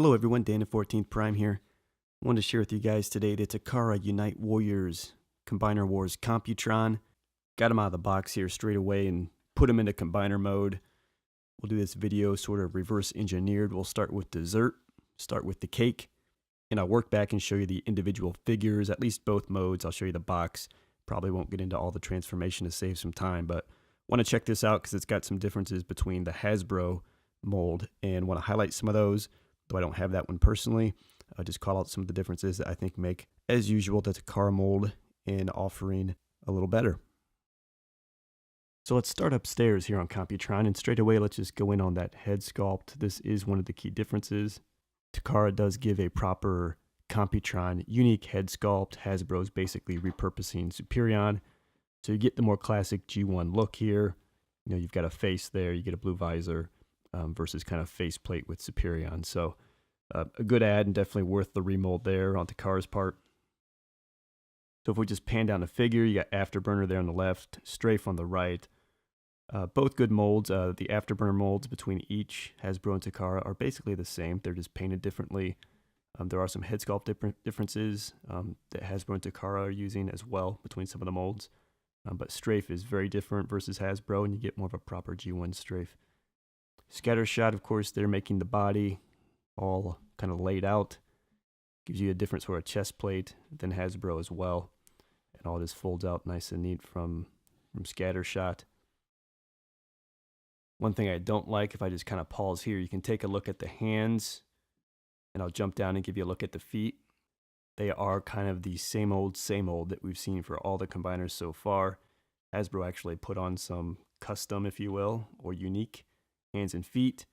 Hello everyone, Dan at 14th Prime here. I wanted to share with you guys today the Takara Unite Warriors Combiner Wars Computron. Got them out of the box here straight away and put them into combiner mode. We'll do this video sort of reverse engineered. We'll start with dessert, start with the cake, and I'll work back and show you the individual figures, at least both modes. I'll show you the box. Probably won't get into all the transformation to save some time, but want to check this out because it's got some differences between the Hasbro mold and want to highlight some of those. Though I don't have that one personally, I'll just call out some of the differences that I think make, as usual, the Takara mold and offering a little better. So let's start upstairs here on Computron, and straight away let's just go in on that head sculpt. This is one of the key differences. Takara does give a proper Computron unique head sculpt. Hasbro's basically repurposing Superion. So you get the more classic G1 look here. You know, you've got a face there, you get a blue visor. Versus kind of faceplate with Superion. So a good ad and definitely worth the remold there on Takara's part. So if we just pan down the figure, you got Afterburner there on the left, Strafe on the right. Both good molds. The Afterburner molds between each Hasbro and Takara are basically the same. They're just painted differently. There are some head sculpt differences that Hasbro and Takara are using as well between some of the molds. But Strafe is very different versus Hasbro, and you get more of a proper G1 Strafe. Scattershot, of course, they're making the body all kind of laid out. Gives you a different sort of chest plate than Hasbro as well. And all this folds out nice and neat from Scattershot. One thing I don't like, if I just kind of pause here, you can take a look at the hands. And I'll jump down and give you a look at the feet. They are kind of the same old that we've seen for all the combiners so far. Hasbro actually put on some custom, if you will, or unique hands and feet,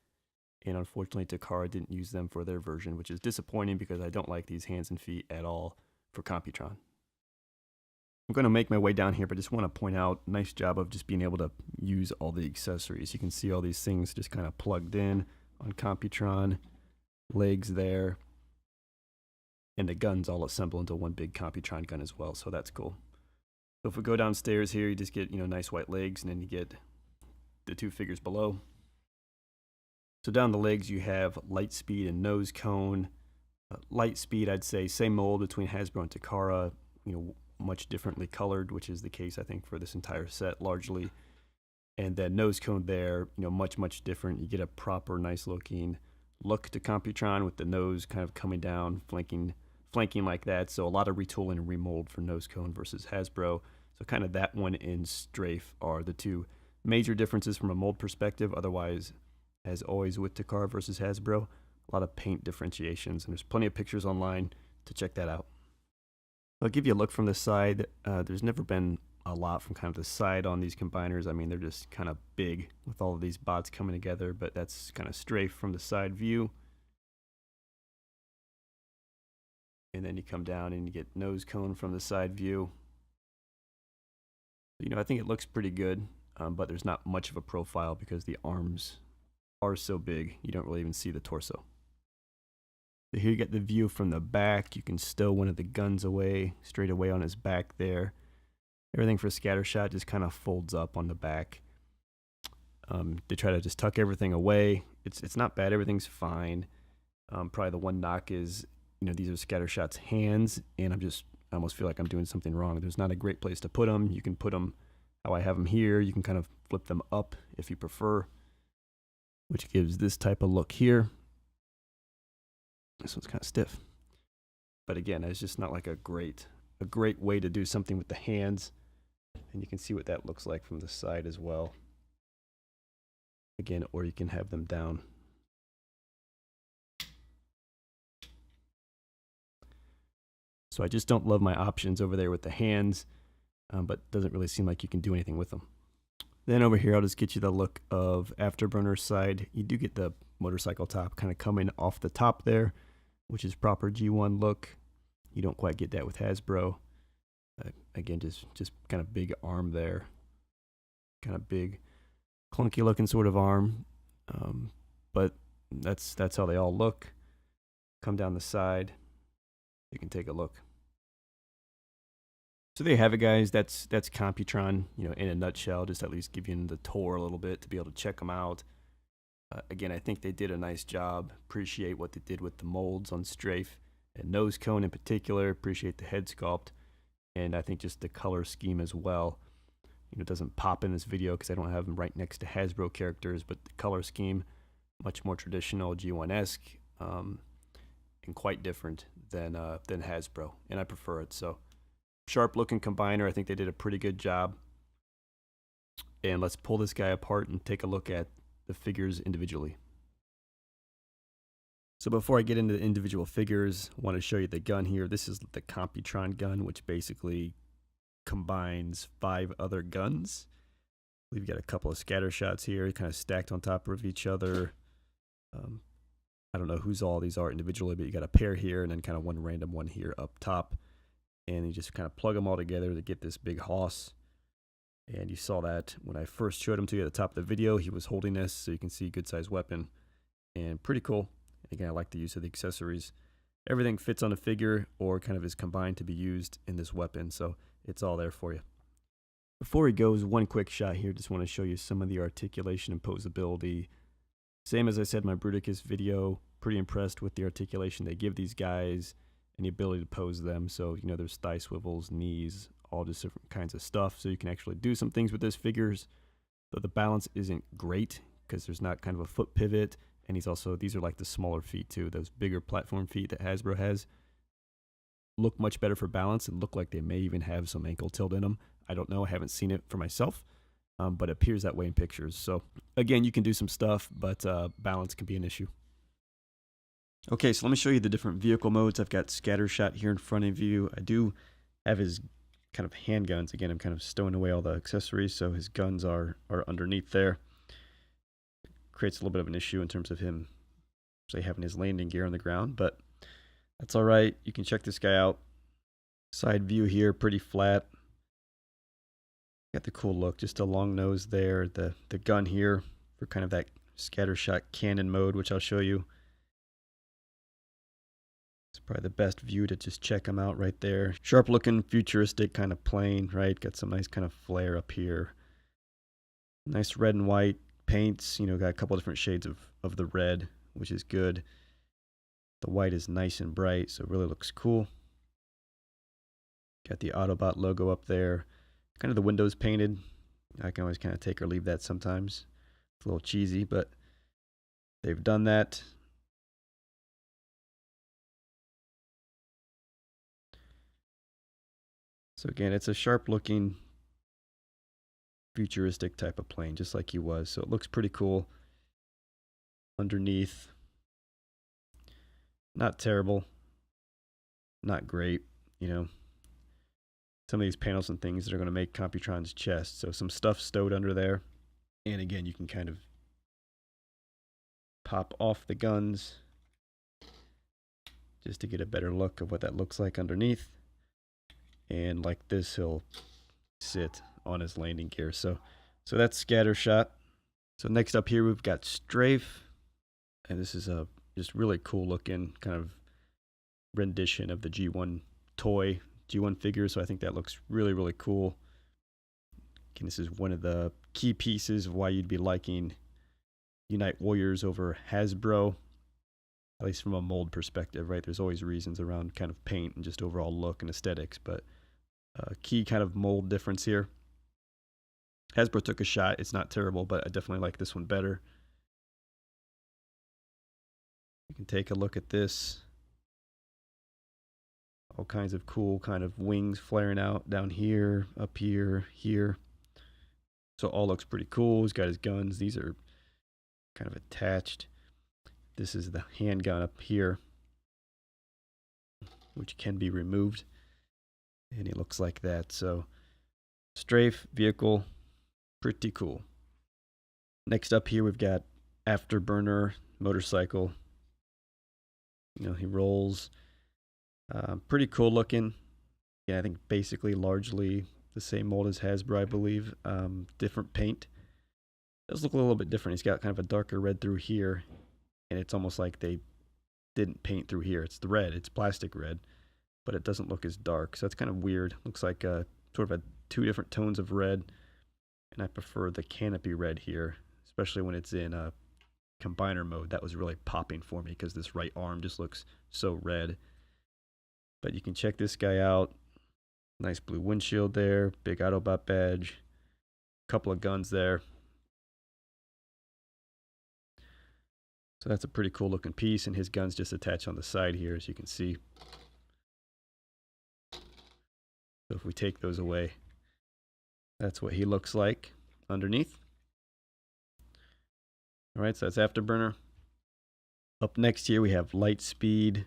and unfortunately Takara didn't use them for their version, which is disappointing because I don't like these hands and feet at all for Computron. I'm going to make my way down here, but just want to point out, nice job of just being able to use all the accessories. You can see all these things just kind of plugged in on Computron, legs there, and the guns all assemble into one big Computron gun as well, so that's cool. So if we go downstairs here, you just get, nice white legs, and then you get the two figures below. So down the legs you have Lightspeed and Nosecone. Lightspeed, I'd say same mold between Hasbro and Takara, much differently colored, which is the case I think for this entire set largely. And then Nosecone there, much different. You get a proper nice looking look to Computron with the nose kind of coming down, flanking like that. So a lot of retooling and remold for Nosecone versus Hasbro. So kind of that one and Strafe are the two major differences from a mold perspective. Otherwise, as always with Takara versus Hasbro, a lot of paint differentiations, and there's plenty of pictures online to check that out. I'll give you a look from the side. There's never been a lot from kind of the side on these combiners. I mean, they're just kind of big with all of these bots coming together, but that's kind of Strafe from the side view. And then you come down and you get Nosecone from the side view. I think it looks pretty good, but there's not much of a profile because the arms are so big you don't really even see the torso. So here you get the view from the back. You can stow one of the guns away straight away on his back there. Everything for Scattershot just kind of folds up on the back. They try to just tuck everything away. It's not bad, everything's fine. Probably the one knock is these are Scattershot's hands, and I almost feel like I'm doing something wrong. There's not a great place to put them. You can put them how I have them here. You can kind of flip them up if you prefer, which gives this type of look here. This one's kind of stiff, but again, it's just not like a great way to do something with the hands. And you can see what that looks like from the side as well. Again, or you can have them down. So I just don't love my options over there with the hands, but doesn't really seem like you can do anything with them. Then over here, I'll just get you the look of Afterburner side. You do get the motorcycle top kind of coming off the top there, which is proper G1 look. You don't quite get that with Hasbro. Again, just kind of big arm there. Kind of big, clunky looking sort of arm. But that's how they all look. Come down the side. You can take a look. So there you have it, guys. That's Computron, in a nutshell. Just at least give you the tour a little bit to be able to check them out. Again, I think they did a nice job. Appreciate what they did with the molds on Strafe and Nosecone in particular. Appreciate the head sculpt, and I think just the color scheme as well. You know, it doesn't pop in this video because I don't have them right next to Hasbro characters, but the color scheme, much more traditional G1-esque, and quite different than Hasbro, and I prefer it. So, sharp-looking combiner. I think they did a pretty good job. And let's pull this guy apart and take a look at the figures individually. So before I get into the individual figures, I want to show you the gun here. This is the Computron gun, which basically combines 5 other guns. We've got a couple of Scattershots here, kind of stacked on top of each other. I don't know whose all these are individually, but you got a pair here and then kind of one random one here up top. And you just kind of plug them all together to get this big hoss. And you saw that when I first showed him to you at the top of the video. He was holding this, so you can see good size weapon. And pretty cool. Again, I like the use of the accessories. Everything fits on a figure or kind of is combined to be used in this weapon, so it's all there for you. Before he goes, one quick shot here. Just want to show you some of the articulation and posability. Same as I said in my Bruticus video, pretty impressed with the articulation they give these guys and the ability to pose them. So, you know, there's thigh swivels, knees, all just different kinds of stuff. So you can actually do some things with this figures, though the balance isn't great because there's not kind of a foot pivot. And these are like the smaller feet too. Those bigger platform feet that Hasbro has look much better for balance and look like they may even have some ankle tilt in them. I don't know. I haven't seen it for myself, but it appears that way in pictures. So again, you can do some stuff, but balance can be an issue. Okay, so let me show you the different vehicle modes. I've got Scattershot here in front of you. I do have his kind of handguns. Again, I'm kind of stowing away all the accessories, so his guns are underneath there. Creates a little bit of an issue in terms of him actually having his landing gear on the ground, but that's all right. You can check this guy out. Side view here, pretty flat. Got the cool look, just a long nose there. The gun here for kind of that Scattershot cannon mode, which I'll show you. It's probably the best view to just check him out right there. Sharp looking, futuristic kind of plane, right? Got some nice kind of flare up here. Nice red and white paints, you know, got a couple different shades of the red, which is good. The white is nice and bright, so it really looks cool. Got the Autobot logo up there. Kind of the windows painted. I can always kind of take or leave that sometimes. It's a little cheesy, but they've done that. So again, it's a sharp looking futuristic type of plane, just like he was. So it looks pretty cool. Underneath, not terrible, not great, you know. Some of these panels and things that are going to make Computron's chest. So some stuff stowed under there. And again, you can kind of pop off the guns just to get a better look of what that looks like underneath. And like this, he'll sit on his landing gear. So that's Scattershot. So next up here, we've got Strafe. And this is a just really cool looking kind of rendition of the G1 toy, G1 figure. So I think that looks really, really cool. Again, this is one of the key pieces of why you'd be liking Unite Warriors over Hasbro, at least from a mold perspective, right? There's always reasons around kind of paint and just overall look and aesthetics, but key kind of mold difference here. Hasbro took a shot. It's not terrible, but I definitely like this one better. You can take a look at this. All kinds of cool kind of wings flaring out down here, up here, here. So all looks pretty cool. He's got his guns. These are kind of attached. This is the handgun up here, which can be removed. And he looks like that. So Strafe vehicle, pretty cool. Next up here, we've got Afterburner motorcycle. You know, he rolls. Pretty cool looking. Yeah, I think basically largely the same mold as Hasbro, I believe. Different paint. Does look a little bit different. He's got kind of a darker red through here, and it's almost like they didn't paint through here. It's the red. It's plastic red, but it doesn't look as dark. So that's kind of weird. Looks like sort of a 2 different tones of red, and I prefer the canopy red here, especially when it's in combiner mode, that was really popping for me because this right arm just looks so red. But you can check this guy out. Nice blue windshield there, big Autobot badge, couple of guns there. So that's a pretty cool looking piece, and his gun's just attached on the side here, as you can see. So if we take those away, that's what he looks like underneath. All right, so that's Afterburner. Up next here we have Lightspeed,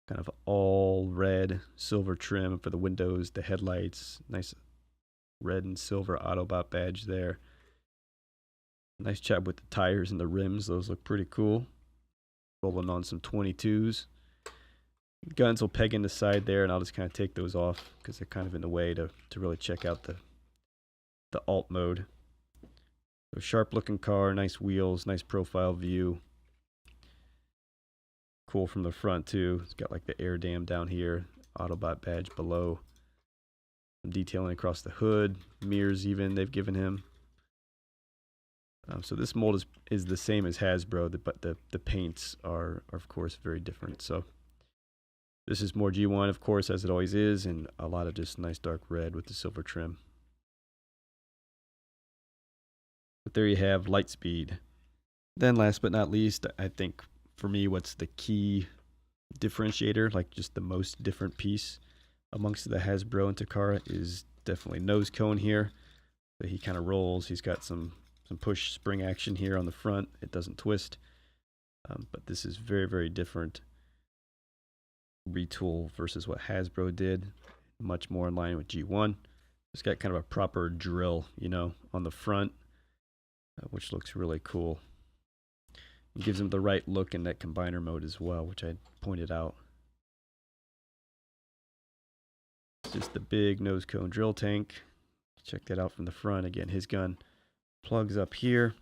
kind of all red, silver trim for the windows, the headlights, nice red and silver Autobot badge there. Nice job with the tires and the rims, those look pretty cool. Rolling on some 22s. Guns will peg in the side there, and I'll just kind of take those off because they're kind of in the way to really check out the alt mode. So sharp looking car, nice wheels, nice profile view. Cool from the front too. It's got like the air dam down here, Autobot badge below. Some detailing across the hood, mirrors even they've given him. So this mold is the same as Hasbro, but the paints are of course very different. So this is more G1 of course, as it always is, and a lot of just nice dark red with the silver trim. But there you have Lightspeed. Then last but not least, I think for me what's the key differentiator, like just the most different piece amongst the Hasbro and Takara, is definitely Nosecone here. So he kind of rolls. He's got some push spring action here on the front. It doesn't twist, but this is very, very different retool versus what Hasbro did. Much more in line with G1. It's got kind of a proper drill, you know, on the front, which looks really cool. It gives him the right look in that combiner mode as well, which I pointed out. It's just the big Nosecone drill tank. Check that out from the front. Again, his gun plugs up here,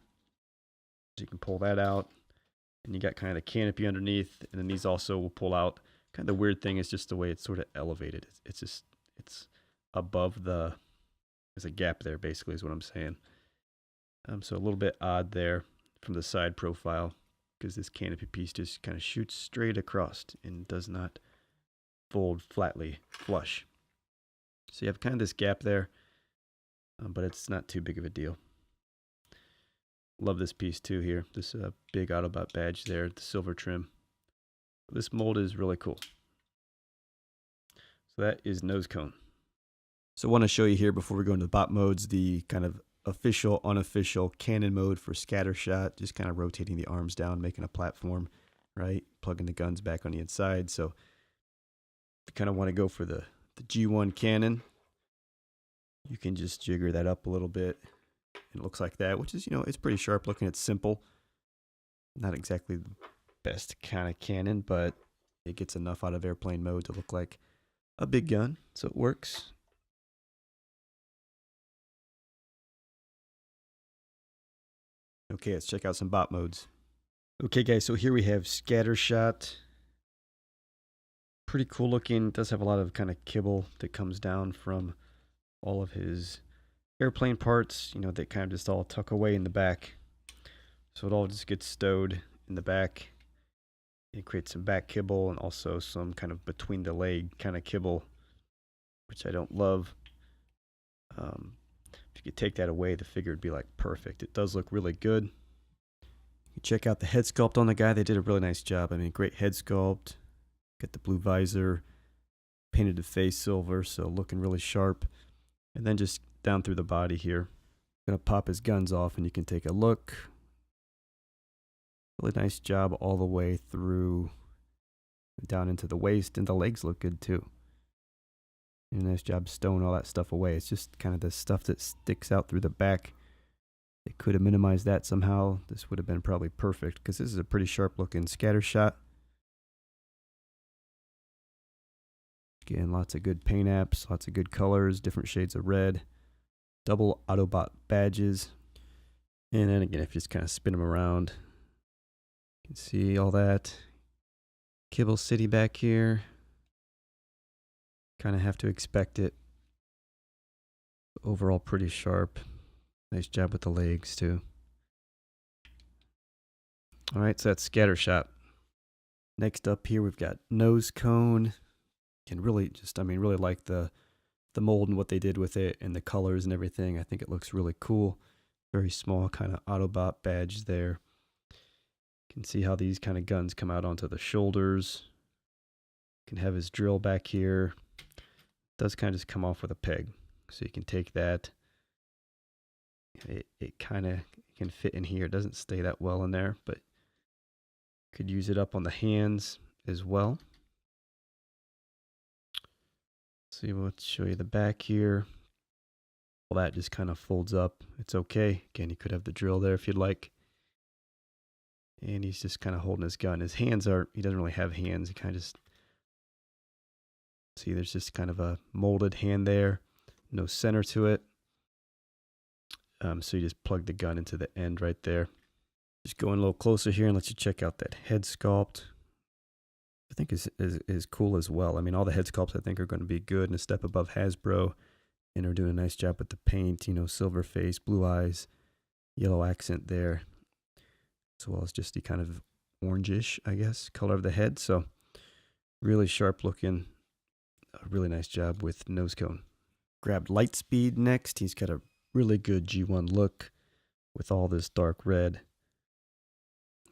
so you can pull that out, and you got kind of the canopy underneath, and then these also will pull out. Kind of the weird thing is just the way it's sort of elevated. It's above there's a gap there basically is what I'm saying. So a little bit odd there from the side profile, because this canopy piece just kind of shoots straight across and does not fold flatly flush. So you have kind of this gap there, but it's not too big of a deal. Love this piece too here. This big Autobot badge there, the silver trim. This mold is really cool. So that is Nosecone. So I want to show you here before we go into the bot modes, the kind of official, unofficial cannon mode for Scattershot. Just kind of rotating the arms down, making a platform, right? Plugging the guns back on the inside. So if you kind of want to go for the G1 cannon, you can just jigger that up a little bit. It looks like that, which is, you know, it's pretty sharp looking. It's simple. Not exactly the best kind of cannon, but it gets enough out of airplane mode to look like a big gun. So it works. Okay, let's check out some bot modes. Okay, guys, so here we have Scattershot. Pretty cool looking. It does have a lot of kind of kibble that comes down from all of his airplane parts, you know, they kind of just all tuck away in the back. So it all just gets stowed in the back. It creates some back kibble and also some kind of between the leg kind of kibble, which I don't love. If you could take that away, the figure would be like perfect. It does look really good. You check out the head sculpt on the guy. They did a really nice job. I mean, great head sculpt. Got the blue visor, painted the face silver, so looking really sharp. And then just down through the body here. Gonna pop his guns off and you can take a look. Really nice job all the way through down into the waist, and the legs look good too. And a nice job stowing all that stuff away. It's just kind of the stuff that sticks out through the back. They could have minimized that somehow. This would have been probably perfect because this is a pretty sharp looking Scattershot. Again, lots of good paint apps, lots of good colors, different shades of red. Double Autobot badges. And then again, if you just kind of spin them around, you can see all that. Kibble City back here. Kind of have to expect it. Overall pretty sharp. Nice job with the legs too. All right, so that's Scattershot. Next up here, we've got Nosecone. Can really just, really like the mold and what they did with it and the colors and everything. I think it looks really cool. Very small kind of Autobot badge there. You can see how these kind of guns come out onto the shoulders. Can have his drill back here. Does kind of just come off with a peg. So you can take that. It kind of can fit in here. It doesn't stay that well in there, but could use it up on the hands as well. So let's show you the back here. Well, that just kind of folds up. It's okay. Again, you could have the drill there if you'd like. And he's just kind of holding his gun. His hands are, he doesn't really have hands. He kind of just, see, there's just kind of a molded hand there. No center to it. So you just plug the gun into the end right there. Just going a little closer here and let you check out that head sculpt. I think is cool as well. I mean, all the head sculpts I think are going to be good and a step above Hasbro. And are doing a nice job with the paint, you know, silver face, blue eyes, yellow accent there. As well as just the kind of orangish, I guess, color of the head. So really sharp looking. A really nice job with Nosecone. Grabbed Lightspeed next. He's got a really good G1 look with all this dark red.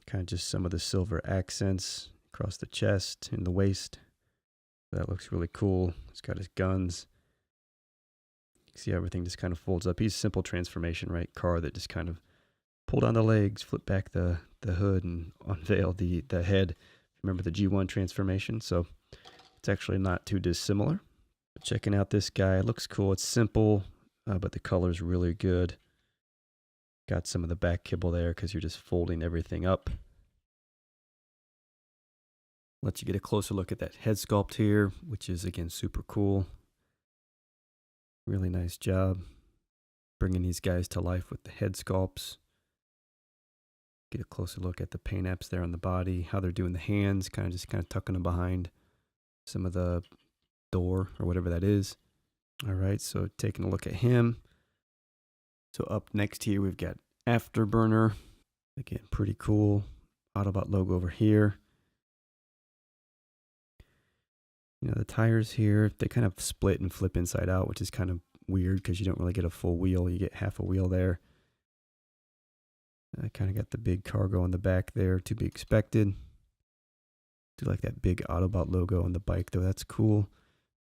Kind of just some of the silver accents across the chest and the waist. That looks really cool. He's got his guns. You see everything just kind of folds up. He's a simple transformation, right? Car that just kind of pull down the legs, flip back the hood, and unveil the head. Remember the G1 transformation? So it's actually not too dissimilar. But checking out this guy, it looks cool. It's simple, but the color's really good. Got some of the back kibble there because you're just folding everything up. Let you get a closer look at that head sculpt here, which is, again, super cool. Really nice job bringing these guys to life with the head sculpts. Get a closer look at the paint apps there on the body, how they're doing the hands, kind of tucking them behind some of the door or whatever that is. All right, so taking a look at him. So up next here, we've got Afterburner. Again, pretty cool. Autobot logo over here. You know, the tires here, they kind of split and flip inside out, which is kind of weird because you don't really get a full wheel. You get half a wheel there. I kind of got the big cargo on the back there, to be expected. Do like that big Autobot logo on the bike, though. That's cool.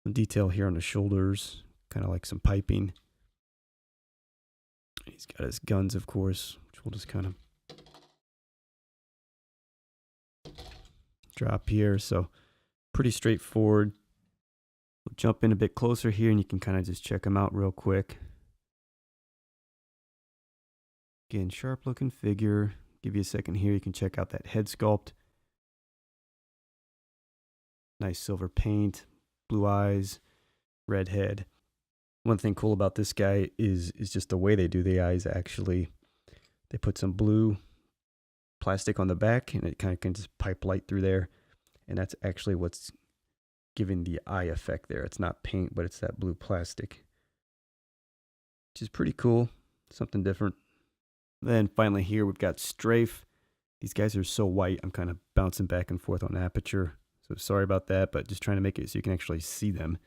Some detail here on the shoulders, kind of like some piping. He's got his guns, of course, which we'll just kind of drop here. So pretty straightforward. We'll jump in a bit closer here and you can kind of just check them out real quick. Again, sharp looking figure. Give you a second here. You can check out that head sculpt. Nice silver paint, blue eyes, red head. One thing cool about this guy is just the way they do the eyes, actually. They put some blue plastic on the back and it kind of can just pipe light through there. And that's actually what's giving the eye effect there. It's not paint, but it's that blue plastic, which is pretty cool. Something different. Then finally here we've got Strafe. These guys are so white, I'm kind of bouncing back and forth on aperture. So sorry about that, but just trying to make it so you can actually see them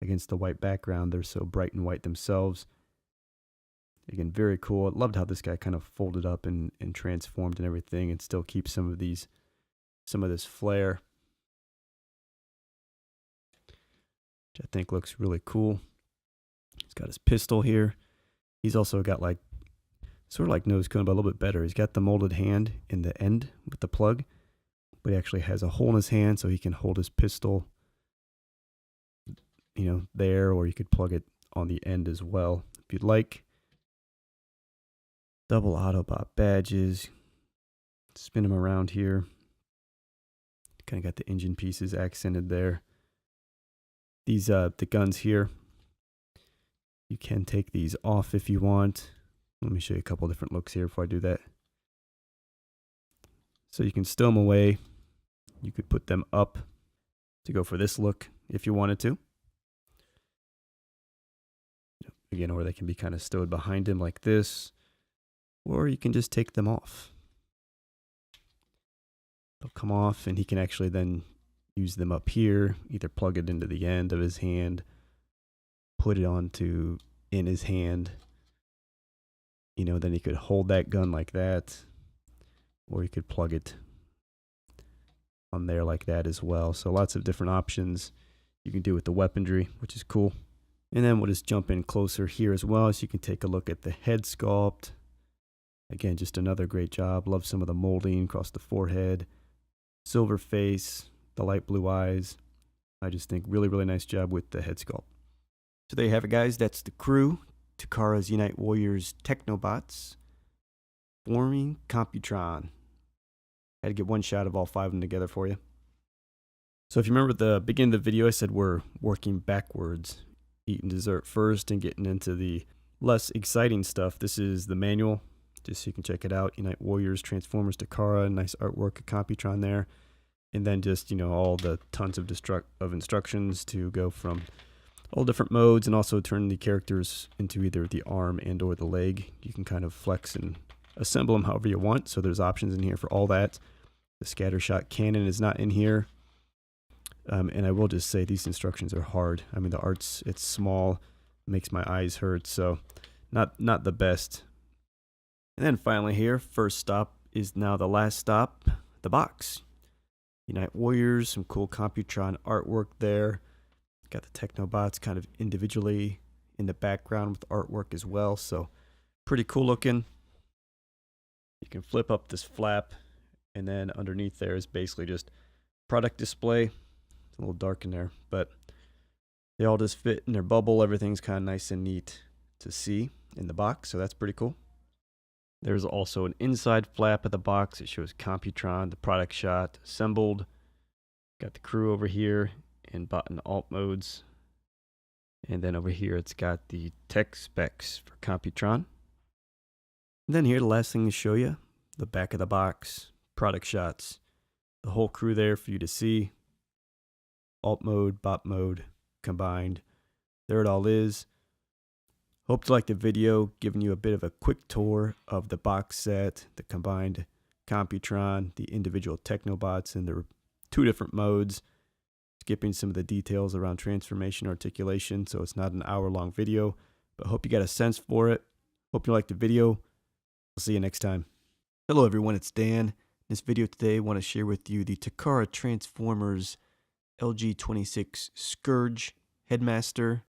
against the white background. They're so bright and white themselves. Again, very cool. I loved how this guy kind of folded up and transformed and everything and still keeps some of this flair, which I think looks really cool. He's got his pistol here. He's also got like, sort of like Nosecone, but a little bit better. He's got the molded hand in the end with the plug, but he actually has a hole in his hand so he can hold his pistol, you know, there, or you could plug it on the end as well if you'd like. Double Autobot badges. Spin them around here. Kind of got the engine pieces accented there. These the guns here, you can take these off if you want. Let me show you a couple different looks here before I do that. So you can stow them away. You could put them up to go for this look if you wanted to. Again, or they can be kind of stowed behind him like this. Or you can just take them off. They'll come off, and he can actually then use them up here, either plug it into the end of his hand, put it onto in his hand. You know, then he could hold that gun like that, or he could plug it on there like that as well. So lots of different options you can do with the weaponry, which is cool. And then we'll just jump in closer here as well, so you can take a look at the head sculpt. Again, just another great job. Love some of the molding across the forehead, silver face, the light blue eyes. I just think really, really nice job with the head sculpt. So there you have it, guys. That's the crew. Takara's Unite Warriors Technobots forming Computron. Had to get one shot of all 5 of them together for you. So if you remember at the beginning of the video, I said we're working backwards, eating dessert first and getting into the less exciting stuff. This is the manual, just so you can check it out. Unite Warriors, Transformers, Takara, nice artwork of Computron there. And then just, you know, all the tons of instructions to go from all different modes, and also turn the characters into either the arm and or the leg. You can kind of flex and assemble them however you want. So there's options in here for all that. The Scattershot cannon is not in here. And I will just say these instructions are hard. I mean, the art's, it's small, makes my eyes hurt, so not the best. And then finally here, first stop is now the last stop, the box. Unite Warriors, some cool Computron artwork there. Got the Technobots kind of individually in the background with artwork as well, so pretty cool looking. You can flip up this flap, and then underneath there is basically just product display. It's a little dark in there, but they all just fit in their bubble. Everything's kind of nice and neat to see in the box, so that's pretty cool. There's also an inside flap of the box. It shows Computron, the product shot, assembled. Got the crew over here in bot and alt modes. And then over here it's got the tech specs for Computron. And then here, the last thing to show you, the back of the box, product shots. The whole crew there for you to see. Alt mode, bot mode, combined. There it all is. Hope you liked the video, giving you a bit of a quick tour of the box set, the combined Computron, the individual Technobots, and their 2 different modes. Skipping some of the details around transformation articulation, so it's not an hour-long video, but hope you got a sense for it. Hope you liked the video. I'll see you next time. Hello everyone, it's Dan. In this video today, I want to share with you the Takara Transformers LG26 Scourge Headmaster